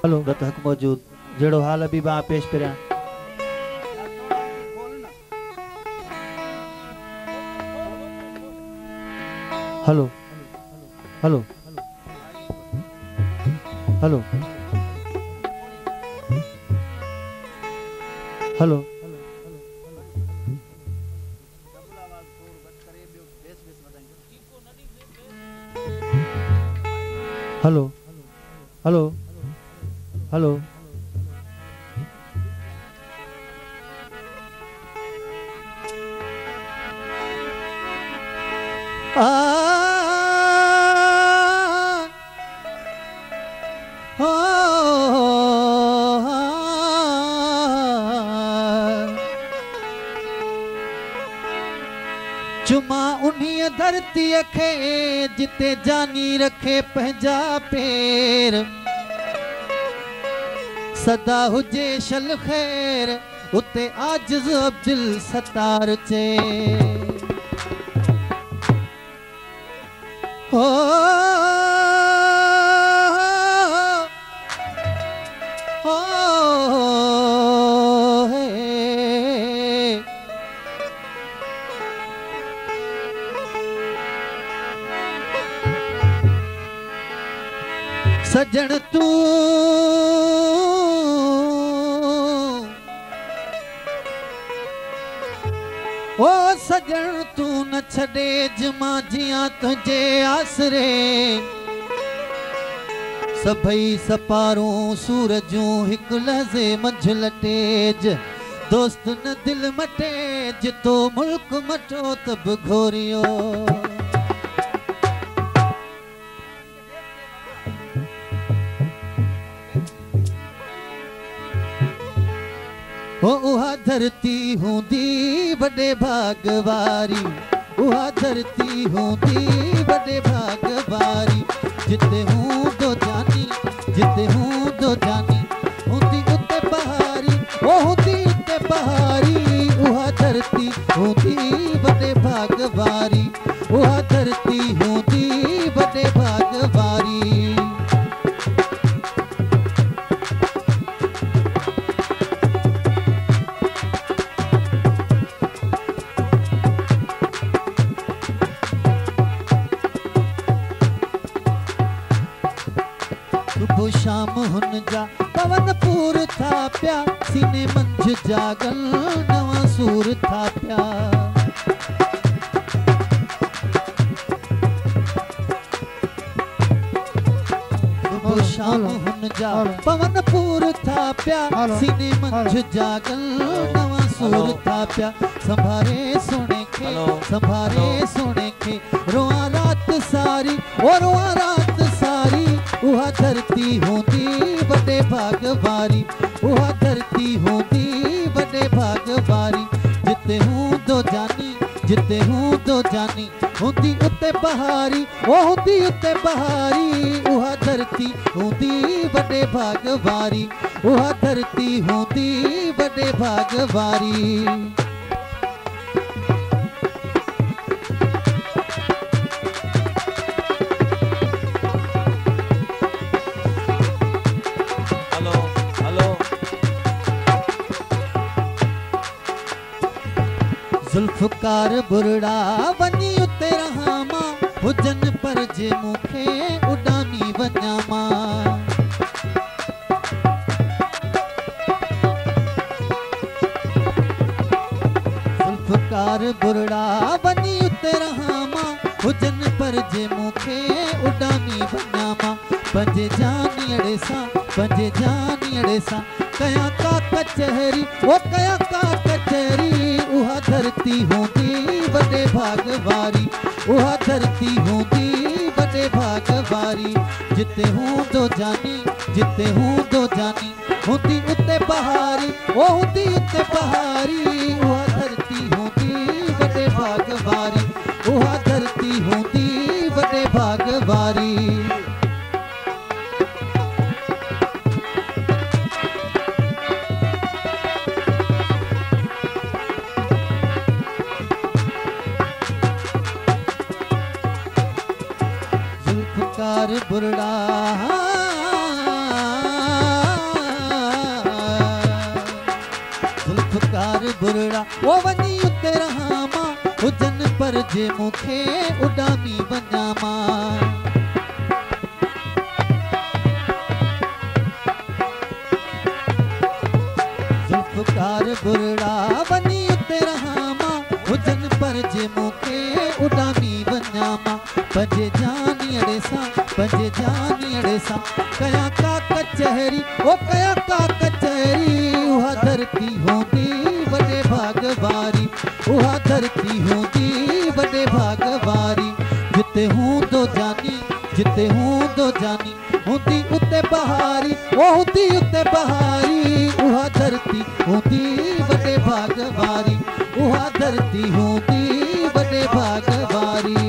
Hello रत हक मौजूद जड़ो हाल अभी बा पेश पिया। Hello hello hello hello hello hello hello चुमा उन्हीं धरती खे जिते जानी रखे पंहिंजा पैर सदा हुजे शल खैर उते आजिज़ अब्दुल सत्तार चे हो सजन तू ओ सजन तू न छड़े जमा जिया तुझे आसरे सभई सपारों सूरजूं हिक लहज़े मंझ लटेज दोस्त न दिल मटेज तो मुल्क मटो तब घोरियो ओ उहा धरती हूंदी बड़े भागवारी उहा धरती हूंदी बड़े भागवारी जिते हूं दो जानी हूंदी उते बहारी ओ हूंदी उते बहारी उहा धरती हूंदी बड़े भागवारी उहा धरती हूंदी बड़े भागवारी शाम हुन जा पवन पूर था प्या सीने मंझ जागल नवा सूर था प्या शाम हुन जा पवन पूर था प्या सीने मंझ जागल नवा सूर था प्या संभारे सोने के रोआ रात सारी और रोआ रात सारी उहा धरती होंदी बड़े भागवारी उहा धरती होंदी बड़े भागवारी जिते हूं दो जानी होंदी उते बहारी ओ होंदी उते बहारी उहा धरती होंदी बड़े भागवारी उहा धरती होंदी बड़े भागवारी जुल्फकार बुरड़ा वनी उते रहा मां हुजन पर जे मुखे उडानी वञा मां जुल्फकार बुरड़ा वनी उते रहा मां हुजन पर जे मुखे उडानी वञा मां पंजे जानी अड़े सा कया का कचहरी वो कया का कचहरी उहा धरती होंदी बड़े भागवारी उहा धरती होंदी बड़े भागवारी जिते हूं दो जानी होंदी उते बहारी ओ होंदी उते बहारी उहा धरती होंदी बड़े भागवारी उहा धरती होंदी बड़े भागवारी बुरड़ा बुरड़ा वो वनी उते रहा मां हुजन पर जे मुखे उडानी वञा मां जुल्फकार बुरड़ा वनी उते रहा मां हुजन पर जे मुखे उडानी वञा मां पंजे जानी अड़े सा पंजे जानी अड़े सा कया का कचहरी ओ कया का कचहरी उहा धरती होंदी वडे भागवारी उहा धरती होंदी वडे भागवारी जिते हूंदो जानी होंदी उते बहारी ओ होंदी उते बहारी उहा धरती होंदी वडे भागवारी उहा धरती होंदी वडे भागवारी